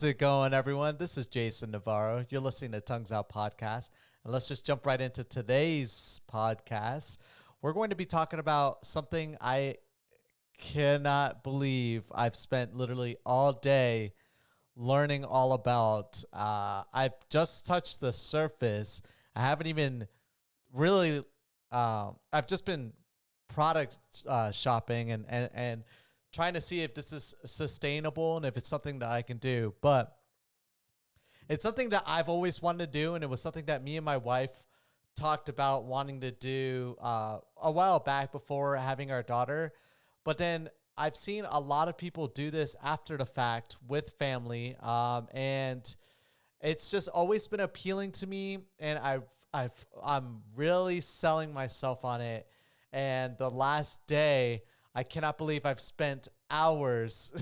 How's it going, everyone? This is Jason Navarro. You're listening to Tongues Out Podcast. And let's just jump right into today's podcast. We're going to be talking about something I cannot believe I've spent literally all day learning all about. I've just touched the surface. I haven't even really, I've just been product shopping and trying to see if this is sustainable and if it's something that I can do. But it's something that I've always wanted to do, and it was something that me and my wife talked about wanting to do a while back before having our daughter. But then I've seen a lot of people do this after the fact with family, and it's just always been appealing to me, and I'm really selling myself on it. And the last day, I cannot believe I've spent hours,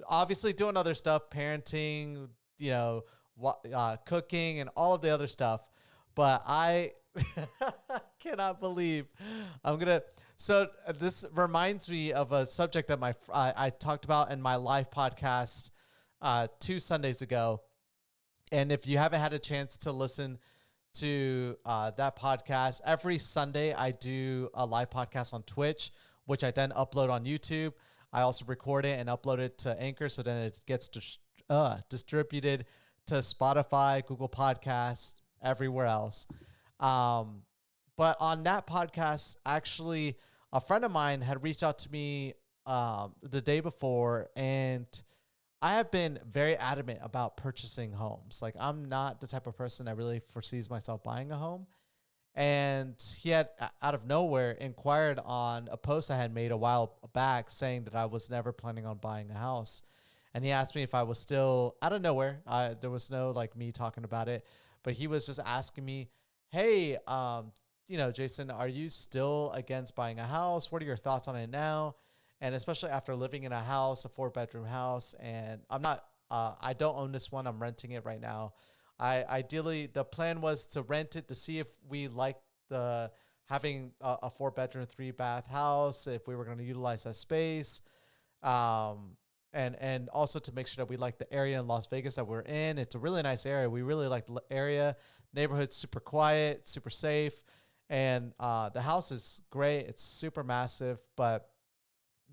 obviously doing other stuff, parenting, you know, cooking, and all of the other stuff. But I cannot believe I'm gonna. So this reminds me of a subject that I talked about in my live podcast 2 Sundays ago. And if you haven't had a chance to listen to that podcast, every Sunday I do a live podcast on Twitch, which I then upload on YouTube. I also record it and upload it to Anchor, so then it gets distributed to Spotify, Google Podcasts, everywhere else. Um, but on that podcast, actually, a friend of mine had reached out to me the day before, and I have been very adamant about purchasing homes. Like, I'm not the type of person that really foresees myself buying a home. And he had, out of nowhere, inquired on a post I had made a while back saying that I was never planning on buying a house. And he asked me if I was still, out of nowhere. There was no like me talking about it, but he was just asking me, "Hey, Jason, are you still against buying a house? What are your thoughts on it now?" And especially after living in a house, a 4-bedroom house, and I don't own this one. I'm renting it right now. Ideally, the plan was to rent it to see if we liked the having a 4-bedroom, 3-bath house, if we were going to utilize that space. And also to make sure that we like the area in Las Vegas that we're in. It's a really nice area. We really like the area. Neighborhood's super quiet, super safe, and the house is great. It's super massive, but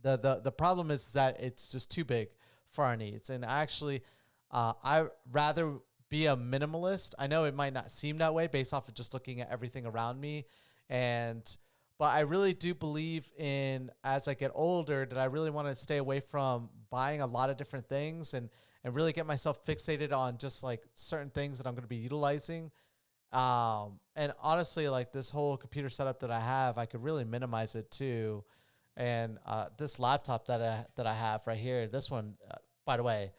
the problem is that it's just too big for our needs. And actually, I rather be a minimalist. I know it might not seem that way based off of just looking at everything around me, and but I really do believe in, as I get older, that I really want to stay away from buying a lot of different things and really get myself fixated on just like certain things that I'm going to be utilizing. And honestly, like this whole computer setup that I have, I could really minimize it too. And this laptop that I have right here, this one, by the way,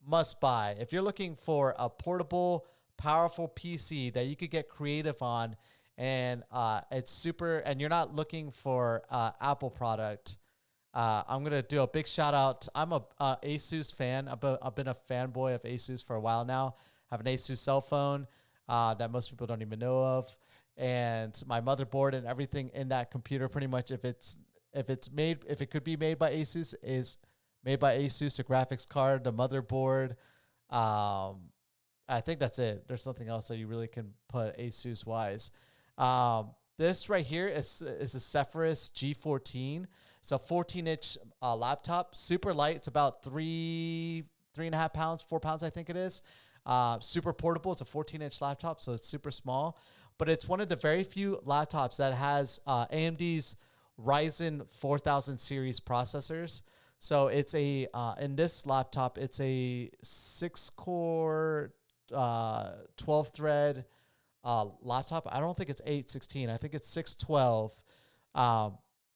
must buy. If you're looking for a portable, powerful PC that you could get creative on, and it's super, and you're not looking for Apple product, I'm gonna do a big shout out. I'm a Asus fan. I've been a fanboy of Asus for a while now. I have an Asus cell phone that most people don't even know of, and my motherboard and everything in that computer, pretty much, if it could be made by Asus, is made by Asus. The graphics card, the motherboard. I think that's it. There's nothing else that you really can put Asus wise. This right here is a Zephyrus G14. It's a 14-inch laptop, super light. It's about 3.5 pounds, 4 pounds, I think it is. Super portable. It's a 14-inch laptop, so it's super small. But it's one of the very few laptops that has AMD's Ryzen 4000 series processors. So it's in this laptop, it's a 6-core, 12-thread laptop. I don't think it's 816. I think it's 612.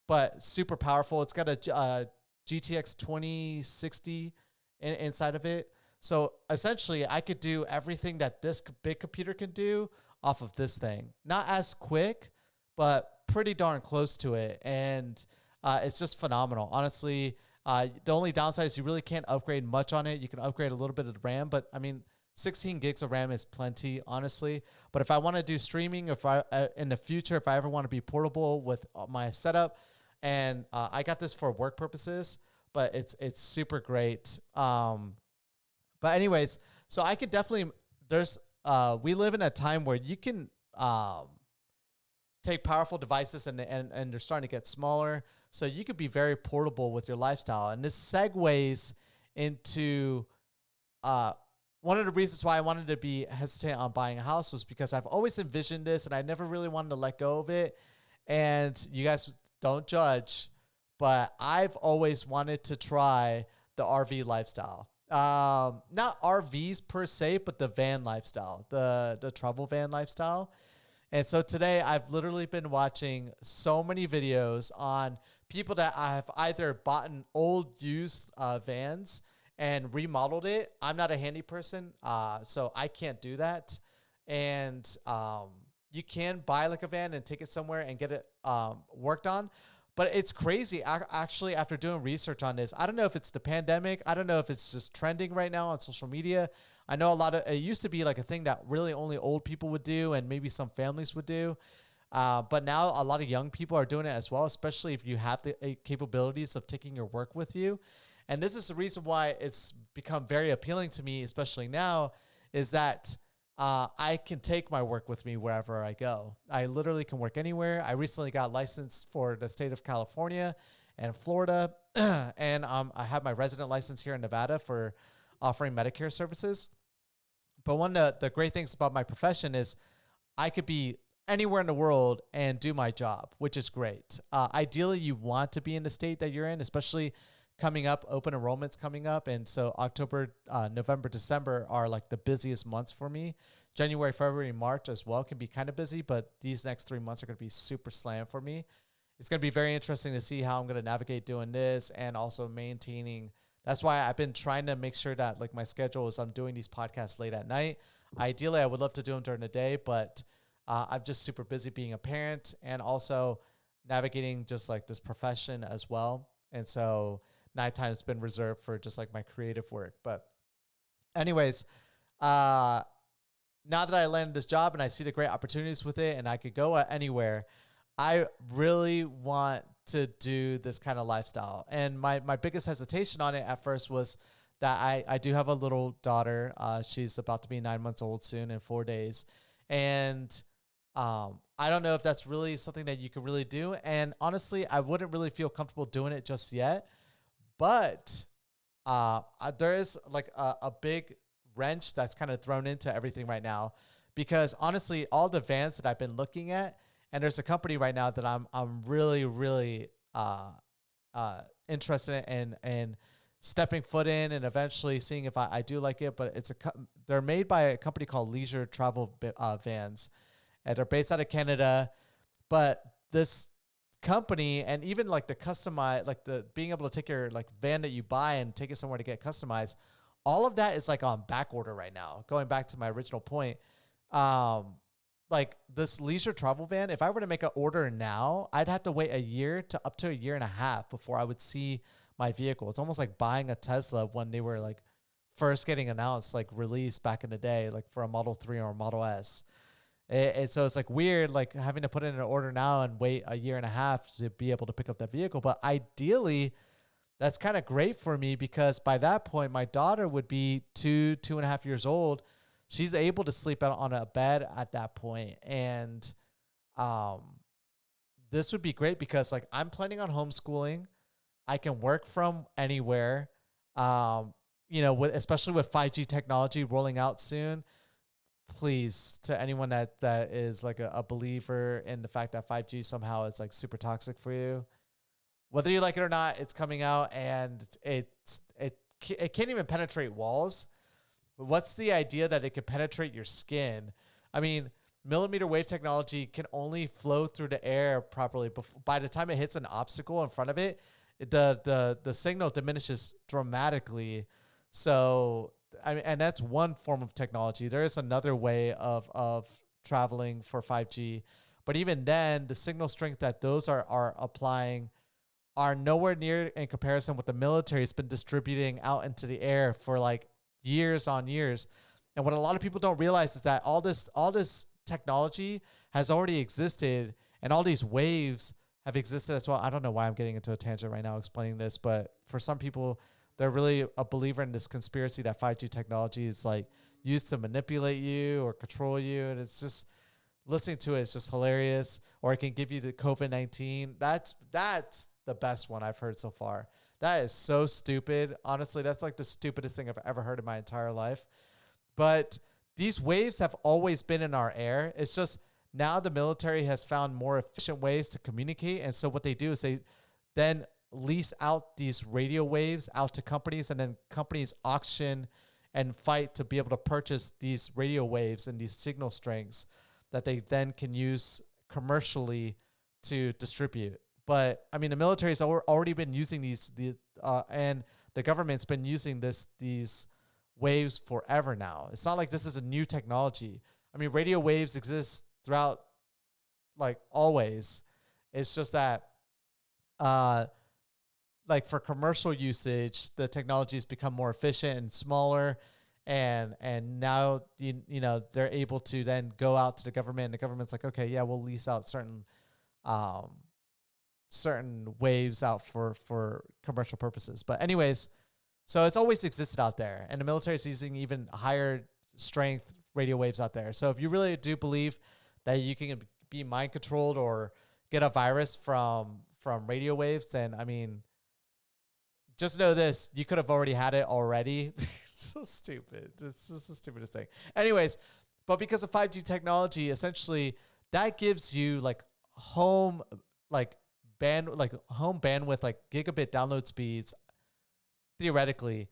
But super powerful. It's got a GTX 2060 inside of it. So essentially, I could do everything that this big computer can do off of this thing. Not as quick, but pretty darn close to it. And it's just phenomenal. Honestly, the only downside is you really can't upgrade much on it. You can upgrade a little bit of the RAM, but I mean, 16 gigs of RAM is plenty, honestly. But if I want to do streaming, if I in the future, if I ever want to be portable with my setup, and I got this for work purposes, but it's super great. But But anyways, so I could definitely, there's, we live in a time where you can, take powerful devices and they're starting to get smaller. So you could be very portable with your lifestyle. And this segues into, uh, one of the reasons why I wanted to be hesitant on buying a house was because I've always envisioned this and I never really wanted to let go of it. And you guys don't judge, but I've always wanted to try the RV lifestyle. Not RVs per se, but the van lifestyle, the travel van lifestyle. And so today I've literally been watching so many videos on people that have either bought an old used vans and remodeled it. I'm not a handy person, so I can't do that. And you can buy like a van and take it somewhere and get it worked on. But it's crazy. Actually, after doing research on this, I don't know if it's the pandemic. I don't know if it's just trending right now on social media. I know it used to be like a thing that really only old people would do and maybe some families would do. But now a lot of young people are doing it as well, especially if you have the capabilities of taking your work with you. And this is the reason why it's become very appealing to me, especially now, is that I can take my work with me wherever I go. I literally can work anywhere. I recently got licensed for the state of California and Florida, and I have my resident license here in Nevada for offering Medicare services. But one of the great things about my profession is I could be anywhere in the world and do my job, which is great. Ideally, you want to be in the state that you're in, especially coming up, open enrollment's coming up. And so October, November, December are like the busiest months for me. January, February, March as well can be kind of busy, but these next 3 months are going to be super slammed for me. It's going to be very interesting to see how I'm going to navigate doing this and also maintaining. That's why I've been trying to make sure that like my schedule is I'm doing these podcasts late at night. Ideally, I would love to do them during the day, but I'm just super busy being a parent and also navigating just like this profession as well. And so nighttime has been reserved for just like my creative work. But anyways, now that I landed this job and I see the great opportunities with it and I could go anywhere, I really want to do this kind of lifestyle. And my biggest hesitation on it at first was that I do have a little daughter. She's about to be 9 months old soon in 4 days. And I don't know if that's really something that you can really do. And honestly, I wouldn't really feel comfortable doing it just yet. But there is like a big wrench that's kind of thrown into everything right now, because honestly, all the vans that I've been looking at, and there's a company right now that I'm really interested in stepping foot in and eventually seeing if I do like it. But they're made by a company called Leisure Travel Vans, and they're based out of Canada. But this company and even like the customize, like the being able to take your like van that you buy and take it somewhere to get customized, all of that is like on back order right now. Going back to my original point, like this leisure travel van, if I were to make an order now, I'd have to wait a year to up to a year and a half before I would see my vehicle. It's almost like buying a Tesla when they were like first getting announced, like released back in the day, like for a Model 3 or a Model S. So it's like weird, like having to put in an order now and wait a year and a half to be able to pick up that vehicle. But ideally, that's kind of great for me because by that point, my daughter would be 2.5 years old. She's able to sleep out on a bed at that point. And this would be great because like I'm planning on homeschooling. I can work from anywhere. Especially with 5G technology rolling out soon. Please, to anyone that is like a believer in the fact that 5G somehow is like super toxic for you, whether you like it or not, it's coming out and it can't even penetrate walls. But what's the idea that it could penetrate your skin? I mean, millimeter wave technology can only flow through the air properly. By the time it hits an obstacle in front of it, the signal diminishes dramatically. So I mean, and that's one form of technology. There is another way of traveling for 5G, but even then, the signal strength that those are applying are nowhere near in comparison what the military has been distributing out into the air for like years on years. And what a lot of people don't realize is that all this technology has already existed, and all these waves have existed as well. I don't know why I'm getting into a tangent right now explaining this, but for some people, they're really a believer in this conspiracy that 5G technology is like used to manipulate you or control you. And it's just listening to it is just hilarious. Or it can give you the COVID-19. That's the best one I've heard so far. That is so stupid. Honestly, that's like the stupidest thing I've ever heard in my entire life. But these waves have always been in our air. It's just now the military has found more efficient ways to communicate. And so what they do is they then lease out these radio waves out to companies, and then companies auction and fight to be able to purchase these radio waves and these signal strengths that they then can use commercially to distribute. But I mean, the military's already been using and the government's been using these waves forever now. It's not like this is a new technology. I mean, radio waves exist throughout, like, always. It's just that, like, for commercial usage, the technology has become more efficient and smaller, and now you know they're able to then go out to the government, and the government's like, okay, yeah, we'll lease out certain waves out for commercial purposes. But anyways, so it's always existed out there, and the military is using even higher strength radio waves out there. So if you really do believe that you can be mind controlled or get a virus from radio waves, then I mean, just know this: you could have already had it already. So stupid. It's just the stupidest thing. Anyways, but because of 5G technology, essentially that gives you like home bandwidth, like gigabit download speeds, theoretically,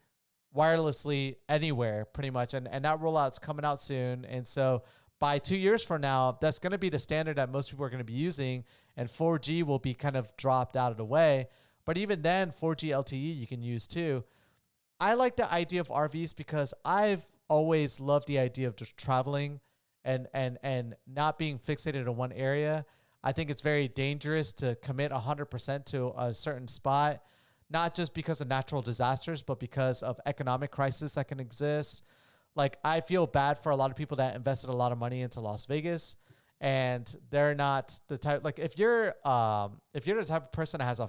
wirelessly anywhere, pretty much. And that rollout's coming out soon. And so by 2 years from now, that's going to be the standard that most people are going to be using, and 4G will be kind of dropped out of the way. But even then, 4G LTE you can use too. I like the idea of RVs because I've always loved the idea of just traveling and not being fixated in one area. I think it's very dangerous to commit 100% to a certain spot, not just because of natural disasters, but because of economic crisis that can exist. Like, I feel bad for a lot of people that invested a lot of money into Las Vegas, and they're not the type, like, if you're the type of person that has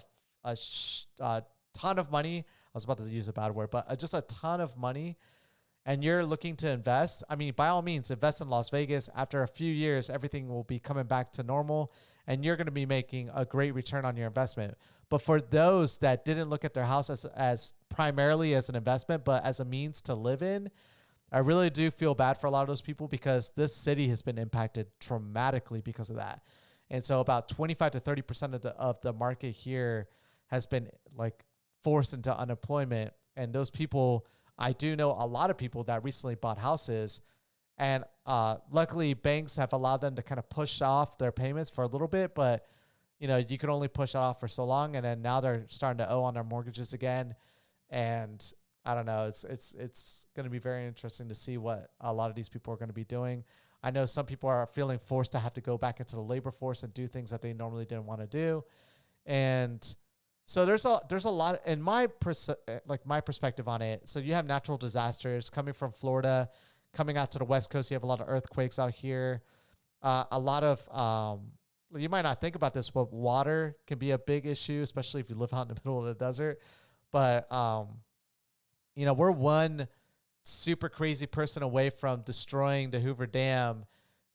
a ton of money, I was about to use a bad word, but just a ton of money, and you're looking to invest, I mean, by all means, invest in Las Vegas. After a few years, everything will be coming back to normal, and you're going to be making a great return on your investment. But for those that didn't look at their house as primarily as an investment, but as a means to live in, I really do feel bad for a lot of those people, because this city has been impacted dramatically because of that. And so about 25 to 30% of the market here has been like forced into unemployment. And those people, I do know a lot of people that recently bought houses, and luckily banks have allowed them to kind of push off their payments for a little bit, but you know, you can only push it off for so long. And then now they're starting to owe on their mortgages again. And I don't know, it's going to be very interesting to see what a lot of these people are going to be doing. I know some people are feeling forced to have to go back into the labor force and do things that they normally didn't want to do. And so there's a lot in my perspective on it. So you have natural disasters coming from Florida, coming out to the West Coast. You have a lot of earthquakes out here. A lot of, you might not think about this, but water can be a big issue, especially if you live out in the middle of the desert. But, you know, we're one super crazy person away from destroying the Hoover Dam.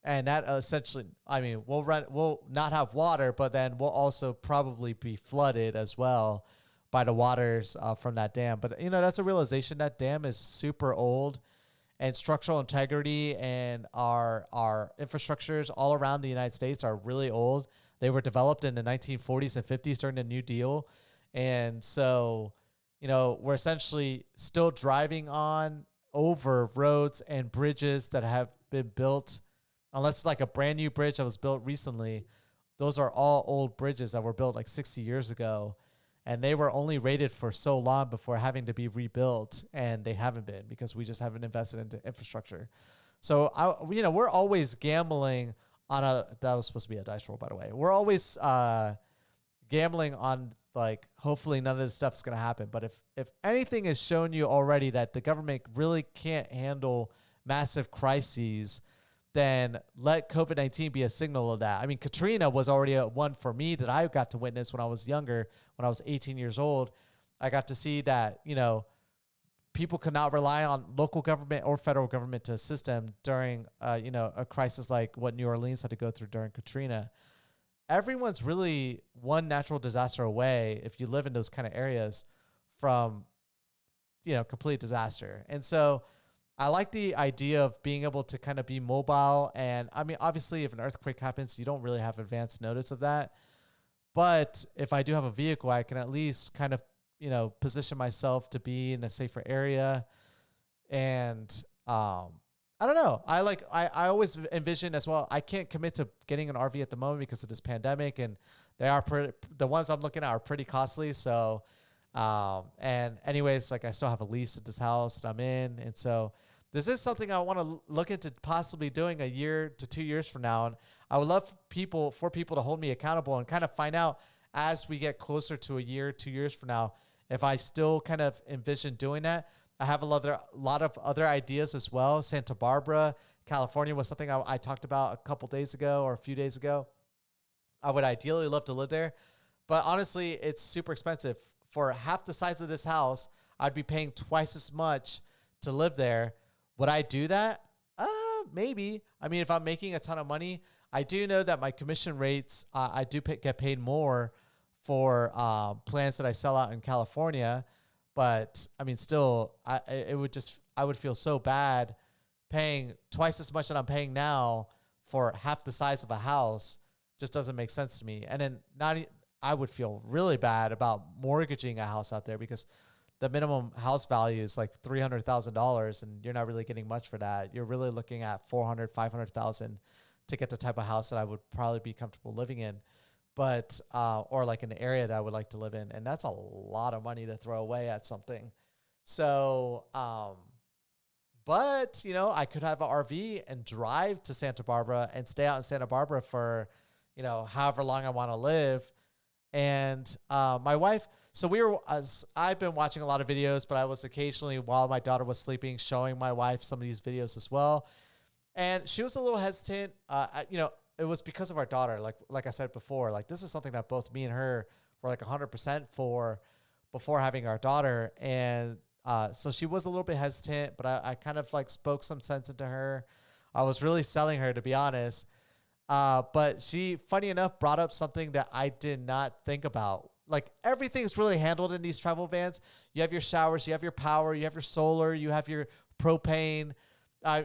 And that essentially, I mean, we'll not have water, but then we'll also probably be flooded as well by the waters from that dam. But, you know, that's a realization. That dam is super old, and structural integrity and our infrastructures all around the United States are really old. They were developed in the 1940s and 50s during the New Deal. And so, you know, we're essentially still driving on over roads and bridges that have been built, unless it's like a brand new bridge that was built recently. Those are all old bridges that were built like 60 years ago. And they were only rated for so long before having to be rebuilt. And they haven't been, because we just haven't invested into infrastructure. So, you know, we're always gambling on that was supposed to be a dice roll, by the way. We're always gambling on, like, hopefully none of this stuff's going to happen. But if anything has shown you already that the government really can't handle massive crises, then let COVID-19 be a signal of that. I mean, Katrina was already one for me that I got to witness when I was younger, when I was 18 years old. I got to see that, people could not rely on local government or federal government to assist them during, a crisis like what New Orleans had to go through during Katrina. Everyone's really one natural disaster away, if you live in those kind of areas, from, complete disaster. And so I like the idea of being able to kind of be mobile. And I mean, obviously, if an earthquake happens, you don't really have advance notice of that. But if I do have a vehicle, I can at least kind of, position myself to be in a safer area. And I don't know. I always envision as well. I can't commit to getting an RV at the moment because of this pandemic, and the ones I'm looking at are pretty costly. So, and anyways, like I still have a lease at this house that I'm in, and so this is something I want to look into possibly doing a year to 2 years from now. And I would love for people to hold me accountable and kind of find out as we get closer to a year, 2 years from now, if I still kind of envision doing that. I have a lot of other ideas as well. Santa Barbara, California was something I talked about a couple days ago or a few days ago. I would ideally love to live there, but honestly, it's super expensive. For half the size of this house, I'd be paying twice as much to live there. Would I do that? Maybe. I mean, if I'm making a ton of money, I do know that my commission rates, I do get paid more for plants that I sell out in California. But I mean, still, I would feel so bad paying twice as much that I'm paying now for half the size of a house. Just doesn't make sense to me. And then I would feel really bad about mortgaging a house out there because the minimum house value is like $300,000, and you're not really getting much for that. You're really looking at 500,000 to get the type of house that I would probably be comfortable living in. But, or like an area that I would like to live in. And that's a lot of money to throw away at something. So, but, I could have an RV and drive to Santa Barbara and stay out in Santa Barbara for, however long I want to live. And my wife, so I've been watching a lot of videos, but I was occasionally, while my daughter was sleeping, showing my wife some of these videos as well. And she was a little hesitant, it was because of our daughter. Like I said before, like this is something that both me and her were like 100% for before having our daughter. And so she was a little bit hesitant, but I kind of like spoke some sense into her. I was really selling her, to be honest. But she, funny enough, brought up something that I did not think about. Like everything's really handled in these travel vans. You have your showers, you have your power, you have your solar, you have your propane.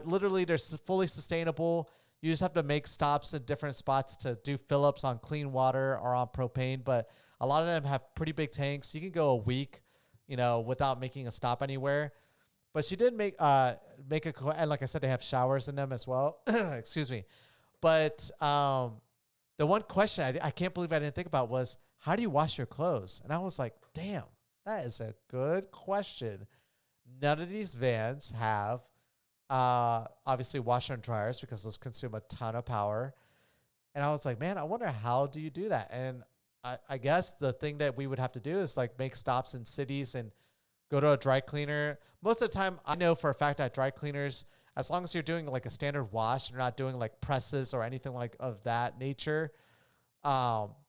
Literally, they're fully sustainable. You just have to make stops in different spots to do fill-ups on clean water or on propane. But a lot of them have pretty big tanks. You can go a week, without making a stop anywhere. But she did and like I said, they have showers in them as well. Excuse me. But the one question I can't believe I didn't think about was, how do you wash your clothes? And I was like, damn, that is a good question. None of these vans have obviously washer and dryers because those consume a ton of power. And I was like, man, I wonder, how do you do that? And I guess the thing that we would have to do is like make stops in cities and go to a dry cleaner. Most of the time, I know for a fact that dry cleaners, as long as you're doing like a standard wash, you're not doing like presses or anything like of that nature,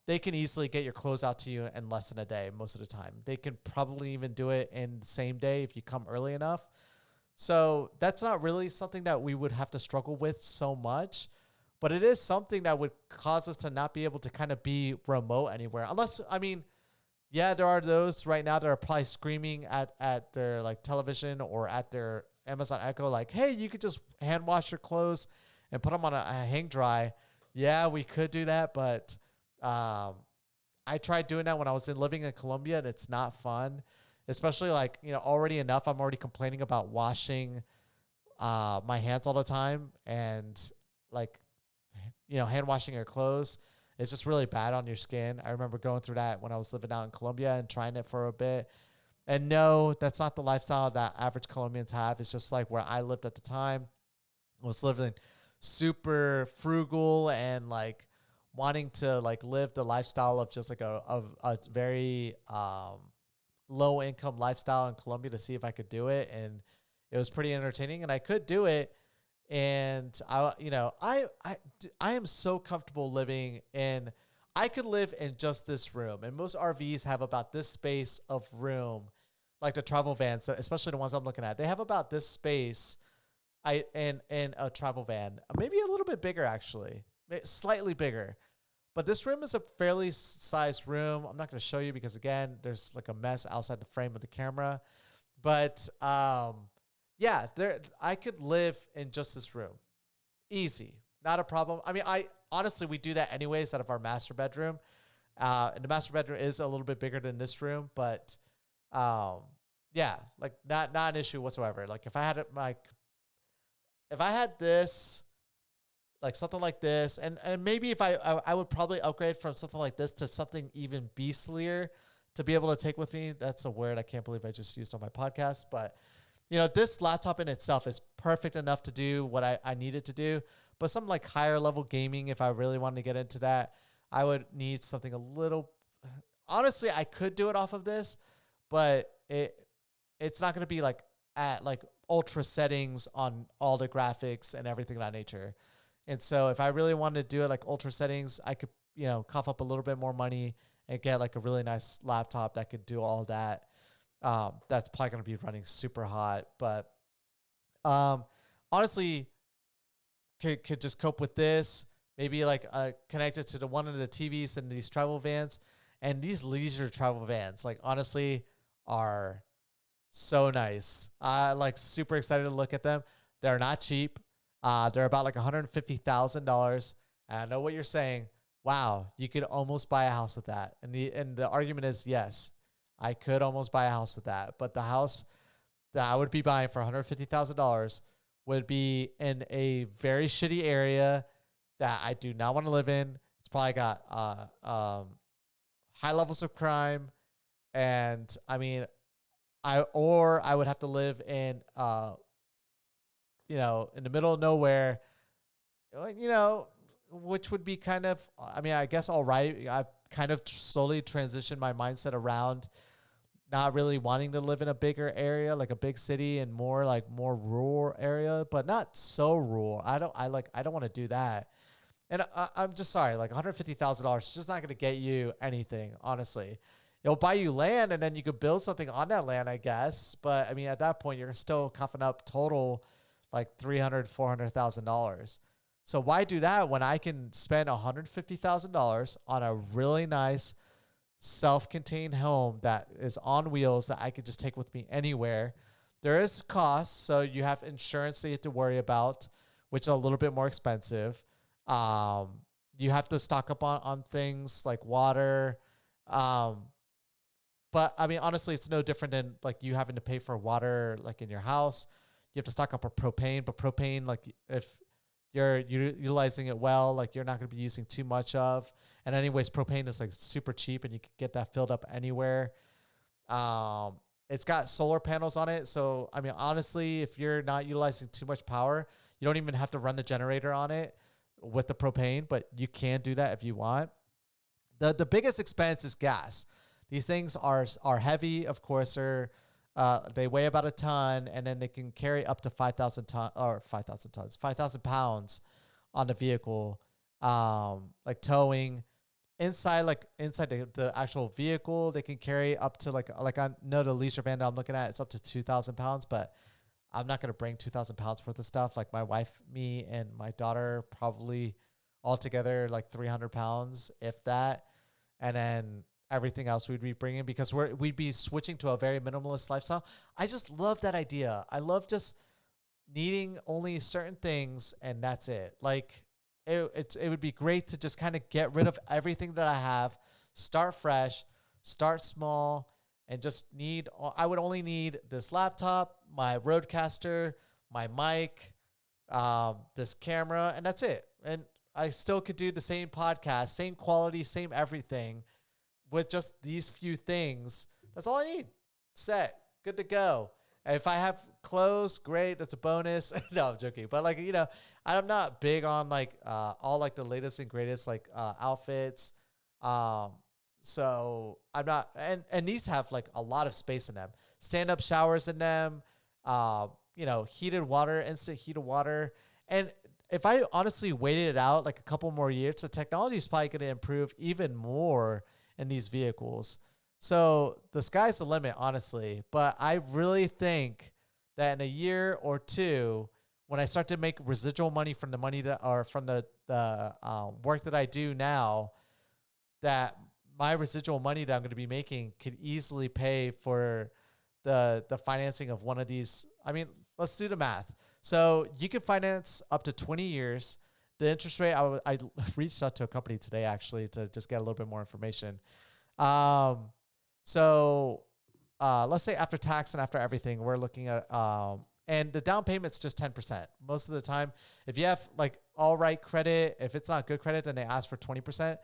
they can easily get your clothes out to you in less than a day most of the time. They can probably even do it in the same day if you come early enough. So that's not really something that we would have to struggle with so much, but it is something that would cause us to not be able to kind of be remote anywhere. Unless, I mean, yeah, there are those right now that are probably screaming at their like television or at their Amazon Echo, like, hey, you could just hand wash your clothes and put them on a hang dry. Yeah, we could do that, but I tried doing that when I was living in Colombia, and it's not fun. Especially like, already enough, I'm already complaining about washing my hands all the time. And like, hand washing your clothes is just really bad on your skin. I remember going through that when I was living out in Colombia and trying it for a bit. And no, that's not the lifestyle that average Colombians have. It's just like where I lived at the time. I was living super frugal and like wanting to like live the lifestyle of just like a very low income lifestyle in Colombia to see if I could do it. And it was pretty entertaining and I could do it. And I am so comfortable living in I could live in just this room, and most RVs have about this space of room, like the travel vans, especially the ones I'm looking at. They have about this space. In a travel van, maybe a little bit bigger actually, slightly bigger. But this room is a fairly sized room. I'm not going to show you because again, there's like a mess outside the frame of the camera. But yeah, there I could live in just this room, easy, not a problem. I mean, I honestly we do that anyways out of our master bedroom. And the master bedroom is a little bit bigger than this room, but um, yeah, like not an issue whatsoever. Like if I had this, like something like this, and maybe if I would probably upgrade from something like this to something even beastlier to be able to take with me. That's a word I can't believe I just used on my podcast. But this laptop in itself is perfect enough to do what I needed to do. But some like higher level gaming, if I really wanted to get into that, I would need something a little. Honestly, I could do it off of this, but it's not going to be like at like ultra settings on all the graphics and everything of that nature. And so if I really wanted to do it like ultra settings, I could, cough up a little bit more money and get like a really nice laptop that could do all that. That's probably going to be running super hot, but honestly, could just cope with this. Maybe like connect it to the one of the TVs in these travel vans, and these leisure travel vans, like honestly, are so nice. Like super excited to look at them. They're not cheap. They're about like $150,000. And I know what you're saying. Wow, you could almost buy a house with that. And the argument is yes, I could almost buy a house with that. But the house that I would be buying for $150,000 would be in a very shitty area that I do not want to live in. It's probably got high levels of crime, and I mean, I would have to live in in the middle of nowhere, which would be kind of, I mean, I guess all right. I've kind of slowly transitioned my mindset around not really wanting to live in a bigger area, like a big city, and more rural area, but not so rural. I don't want to do that. And I'm just sorry, like $150,000 is just not going to get you anything, honestly. It'll buy you land, and then you could build something on that land, I guess. But I mean, at that point, you're still coughing up total like $300,000-$400,000. So why do that when I can spend $150,000 on a really nice self-contained home that is on wheels that I could just take with me anywhere? There is costs, so you have insurance that you have to worry about, which is a little bit more expensive. You have to stock up on things like water. But I mean, honestly, it's no different than like you having to pay for water, like in your house. You have to stock up on propane, but propane, like if you're utilizing it well, like you're not going to be using too much of. And anyways, propane is like super cheap, and you can get that filled up anywhere. It's got solar panels on it, so I mean, honestly, if you're not utilizing too much power, you don't even have to run the generator on it with the propane, but you can do that if you want. The biggest expense is gas. These things are heavy, of course. They weigh about a ton, and then they can carry up to 5,000 tons, 5,000 pounds on the vehicle. Like towing inside the actual vehicle, they can carry up to like I know the leisure van that I'm looking at, it's up to 2,000 pounds, but I'm not going to bring 2,000 pounds worth of stuff. Like my wife, me, and my daughter probably altogether like 300 pounds, if that. And then everything else we'd be bringing, because we'd be switching to a very minimalist lifestyle. I just love that idea. I love just needing only certain things, and that's it. Like it would be great to just kind of get rid of everything that I have, start fresh, start small, and I would only need this laptop, my Rodecaster, my mic, this camera, and that's it. And I still could do the same podcast, same quality, same everything with just these few things. That's all I need. Set. Good to go. And if I have clothes, great. That's a bonus. No, I'm joking. But like, I'm not big on like all like the latest and greatest like outfits. So I'm not, and these have like a lot of space in them. Stand-up showers in them. Heated water, instant heated water. And if I honestly waited it out like a couple more years, the technology is probably going to improve even more in these vehicles. So the sky's the limit, honestly. But I really think that in a year or two, when I start to make residual money from the money that or from the work that I do now, that my residual money that I'm going to be making could easily pay for the financing of one of these. I mean, let's do the math. So you can finance up to 20 years. The interest rate, I reached out to a company today actually to just get a little bit more information. Um, so let's say after tax and after everything, we're looking at and the down payment's just 10%. Most of the time, if you have like all right credit, if it's not good credit, then they ask for 20%.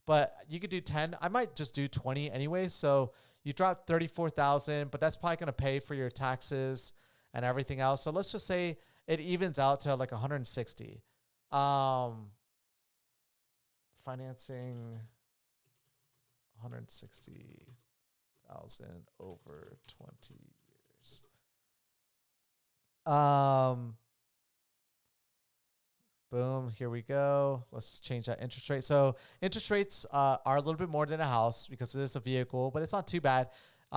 But you could do 10. I might just do 20 anyway. So you drop 34,000, but that's probably going to pay for your taxes and everything else. So let's just say it evens out to like 160. Financing 160,000 over 20 years. Boom, here we go. Let's change that interest rate. So interest rates are a little bit more than a house because it is a vehicle, but it's not too bad.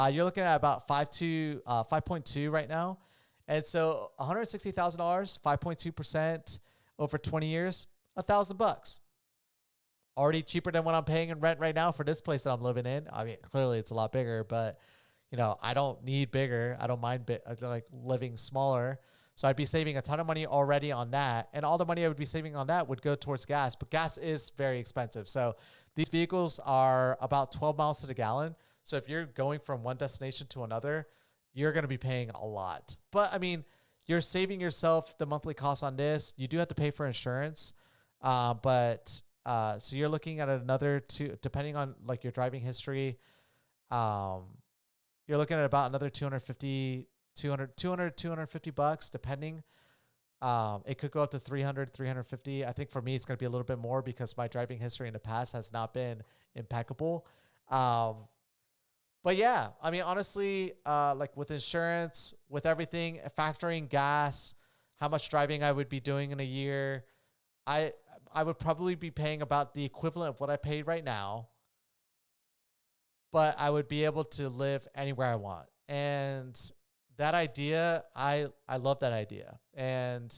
You're looking at about 5.2 right now. And so $160,000, 5.2% over 20 years, $1,000. Already cheaper than what I'm paying in rent right now for this place that I'm living in. I mean, clearly it's a lot bigger, but I don't need bigger. I don't mind like living smaller. So I'd be saving a ton of money already on that. And all the money I would be saving on that would go towards gas. But gas is very expensive. So these vehicles are about 12 miles to the gallon. So if you're going from one destination to another, you're going to be paying a lot. But I mean, you're saving yourself the monthly cost on this. You do have to pay for insurance. So you're looking at another two, depending on like your driving history. You're looking at about another 250 bucks, depending. It could go up to 300, 350. I think for me, it's going to be a little bit more because my driving history in the past has not been impeccable. But yeah, I mean, honestly, like with insurance, with everything, factoring gas, how much driving I would be doing in a year, I would probably be paying about the equivalent of what I paid right now, but I would be able to live anywhere I want. And that idea, I love that idea. And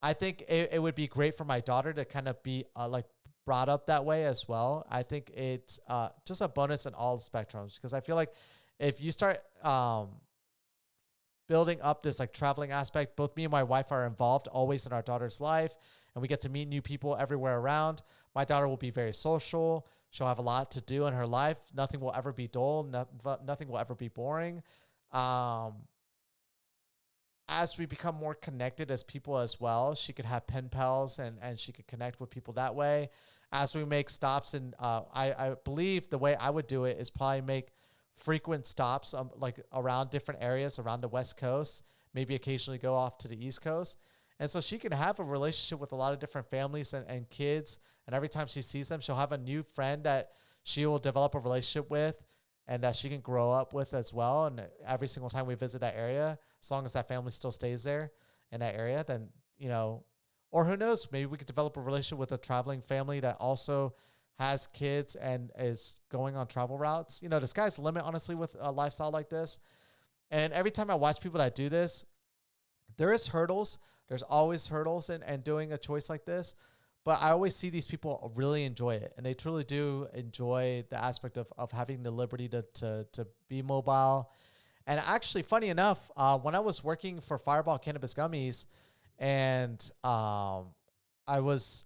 I think it would be great for my daughter to kind of be like brought up that way as well. I think it's just a bonus in all spectrums because I feel like if you start building up this like traveling aspect, both me and my wife are involved always in our daughter's life, and we get to meet new people everywhere around. My daughter will be very social. She'll have a lot to do in her life. Nothing will ever be dull. Nothing will ever be boring. As we become more connected as people as well, she could have pen pals and she could connect with people that way. As we make stops, and I believe the way I would do it is probably make frequent stops like around different areas around the West Coast, maybe occasionally go off to the East Coast. And so she can have a relationship with a lot of different families and kids. And every time she sees them, she'll have a new friend that she will develop a relationship with and that she can grow up with as well. And every single time we visit that area, as long as that family still stays there in that area, then, or who knows, maybe we could develop a relationship with a traveling family that also has kids and is going on travel routes. The sky's the limit, honestly, with a lifestyle like this. And every time I watch people that do this, there is hurdles. There's always hurdles in doing a choice like this. But I always see these people really enjoy it. And they truly do enjoy the aspect of having the liberty to be mobile. And actually, funny enough, when I was working for Fireball Cannabis Gummies, and I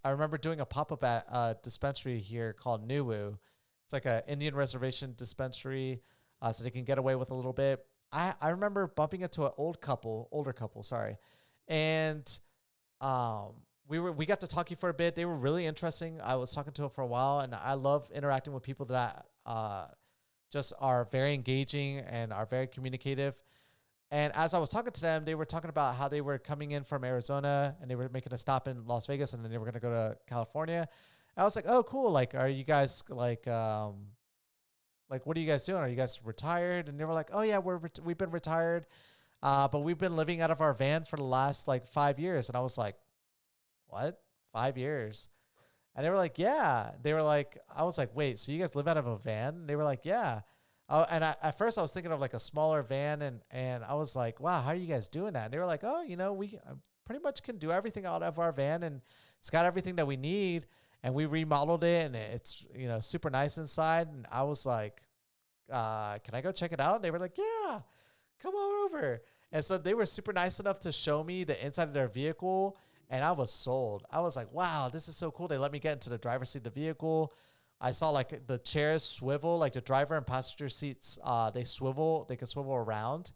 remember doing a pop-up at a dispensary here called Nuwu. It's like an Indian reservation dispensary, so they can get away with a little bit. I remember bumping into an older couple, and we got to talking for a bit. They were really interesting. I was talking to them for a while, and I love interacting with people that just are very engaging and are very communicative. And as I was talking to them, they were talking about how they were coming in from Arizona and they were making a stop in Las Vegas and then they were going to go to California. I was like, oh, cool. Like, are you guys like, what are you guys doing? Are you guys retired? And they were like, oh yeah, we've been retired. But we've been living out of our van for the last like 5 years. And I was like, what, 5 years? And they were like, yeah. They were like, I was like, wait, so you guys live out of a van? And they were like, yeah. Oh, and at first I was thinking of like a smaller van, and I was like, wow, how are you guys doing that? And they were like, oh, we pretty much can do everything out of our van, and it's got everything that we need. And we remodeled it, and it's super nice inside. And I was like, can I go check it out? And they were like, yeah, come on over. And so they were super nice enough to show me the inside of their vehicle, and I was sold. I was like, wow, this is so cool. They let me get into the driver's seat of the vehicle. I saw like the chairs swivel, like the driver and passenger seats, they can swivel around.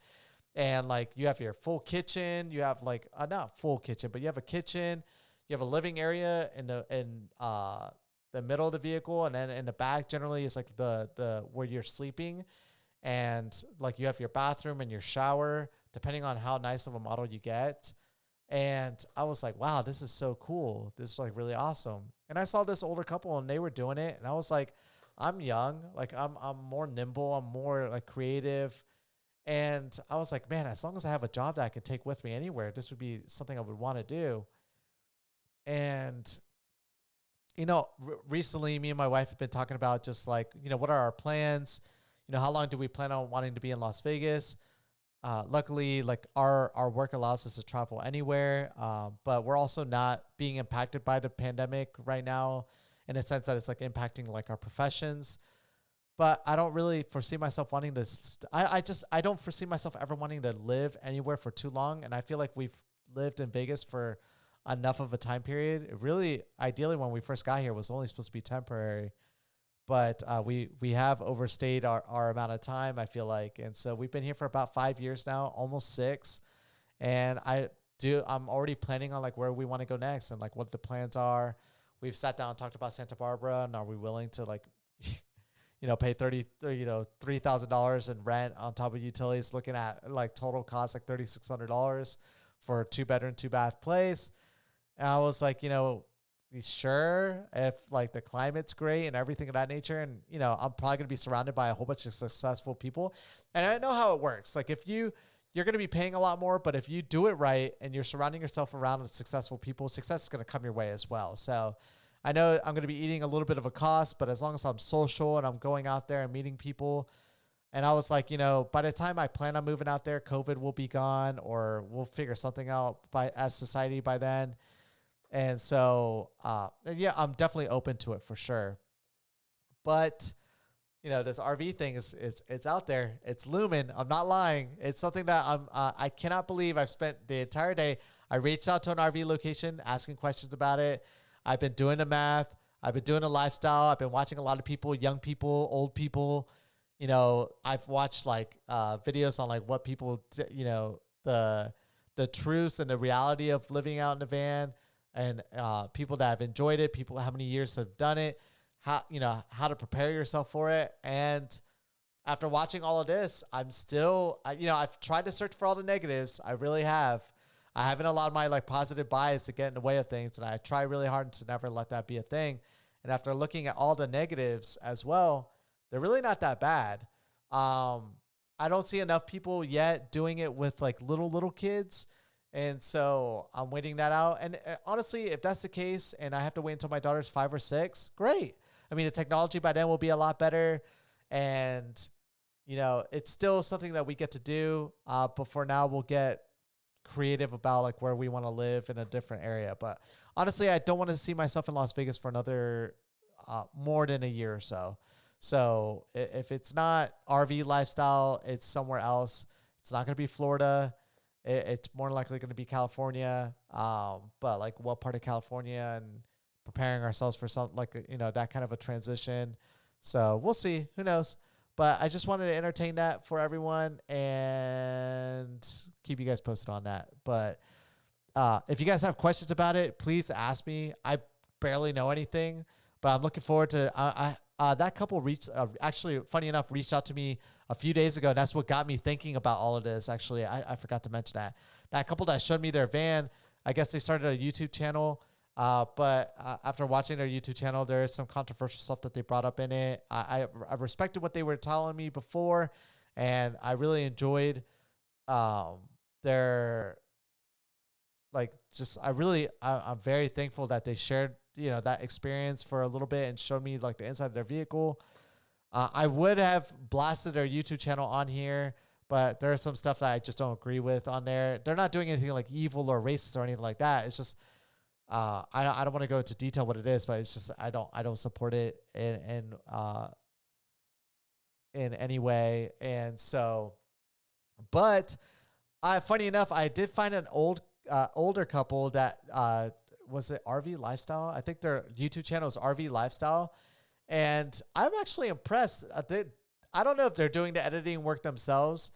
And like you have your full kitchen, you have like not full kitchen, but you have a kitchen, you have a living area in the middle of the vehicle, and then in the back generally is like the where you're sleeping, and like you have your bathroom and your shower depending on how nice of a model you get. And I was like, wow, this is so cool. This is like really awesome. And I saw this older couple and they were doing it. And I was like, I'm young. Like I'm more nimble. I'm more like creative. And I was like, man, as long as I have a job that I could take with me anywhere, this would be something I would want to do. And, recently me and my wife have been talking about just like, what are our plans? How long do we plan on wanting to be in Las Vegas? Luckily, like our work allows us to travel anywhere, but we're also not being impacted by the pandemic right now, in a sense that it's like impacting like our professions. But I don't really foresee myself wanting to. I don't foresee myself ever wanting to live anywhere for too long, and I feel like we've lived in Vegas for enough of a time period. It really, ideally, when we first got here, was only supposed to be temporary, but we have overstayed our amount of time, I feel like. And so we've been here for about 5 years now, almost 6. And I'm already planning on like where we want to go next and like what the plans are. We've sat down and talked about Santa Barbara, and are we willing to like, pay $3,000 in rent on top of utilities, looking at like total cost like $3,600 for a 2-bedroom, 2-bath place. And I was like, sure, if like the climate's great and everything of that nature, and I'm probably going to be surrounded by a whole bunch of successful people. And I know how it works. Like if you're going to be paying a lot more, but if you do it right and you're surrounding yourself around with successful people, success is going to come your way as well. So I know I'm going to be eating a little bit of a cost, but as long as I'm social and I'm going out there and meeting people. And I was like, by the time I plan on moving out there, COVID will be gone, or we'll figure something out as society by then. And so, yeah, I'm definitely open to it for sure. But, this RV thing it's out there. It's looming. I'm not lying. It's something that I cannot believe I've spent the entire day. I reached out to an RV location asking questions about it. I've been doing the math. I've been doing the lifestyle. I've been watching a lot of people, young people, old people. I've watched like videos on like what people, the truths and the reality of living out in a van, and people that have enjoyed it, people how many years have done it, how to prepare yourself for it. And after watching all of this, I'm still, I've tried to search for all the negatives. I really have. I haven't allowed my like positive bias to get in the way of things, and I try really hard to never let that be a thing. And after looking at all the negatives as well, they're really not that bad. I don't see enough people yet doing it with like little kids. And so I'm waiting that out. And honestly, if that's the case and I have to wait until my daughter's 5 or 6, great. I mean, the technology by then will be a lot better. And, it's still something that we get to do. But for now, we'll get creative about like where we want to live in a different area. But honestly, I don't want to see myself in Las Vegas for another more than a year or so. So if it's not RV lifestyle, it's somewhere else. It's not going to be Florida. It's more likely going to be California. But like what part of California, and preparing ourselves for something like, that kind of a transition. So we'll see. Who knows? But I just wanted to entertain that for everyone and keep you guys posted on that. But if you guys have questions about it, please ask me. I barely know anything, but I'm looking forward to that couple actually, funny enough, reached out to me a few days ago. And that's what got me thinking about all of this. Actually, I forgot to mention that couple that showed me their van, I guess they started a YouTube channel. But after watching their YouTube channel, there is some controversial stuff that they brought up in it. I respected what they were telling me before, and I really enjoyed their like just I'm very thankful that they shared that experience for a little bit and showed me like the inside of their vehicle. I would have blasted their YouTube channel on here, but there's some stuff that I just don't agree with on there. They're not doing anything like evil or racist or anything like that. It's just I don't want to go into detail what it is, but it's just I don't support it in any way. And so, but funny enough, I did find an older couple that was it RV Lifestyle? I think their YouTube channel is RV Lifestyle, and I'm actually impressed. I don't know if they're doing the editing work themselves,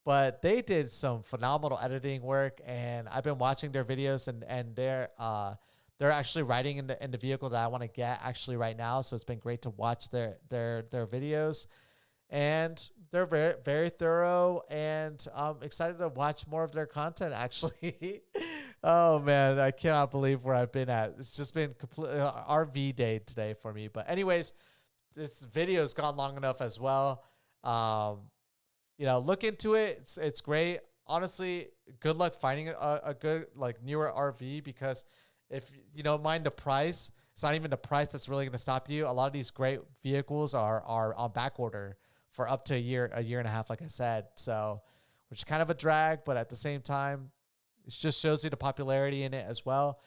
but they did some phenomenal editing work, and I've been watching their videos, and they're actually riding in the vehicle that I want to get actually right now. So it's been great to watch their videos, and they're very, very thorough, and I'm excited to watch more of their content actually. Oh man, I cannot believe where I've been at. It's just been completely RV day today for me. But anyways, this video's gone long enough as well. Look into it. It's great. Honestly, good luck finding a good like newer RV, because if you don't mind the price, it's not even the price that's really going to stop you. A lot of these great vehicles are on back order for up to a year and a half, like I said. So, which is kind of a drag, but at the same time, it just shows you the popularity in it as well.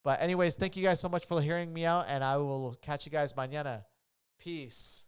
But anyways, thank you guys so much for hearing me out, and I will catch you guys mañana. Peace.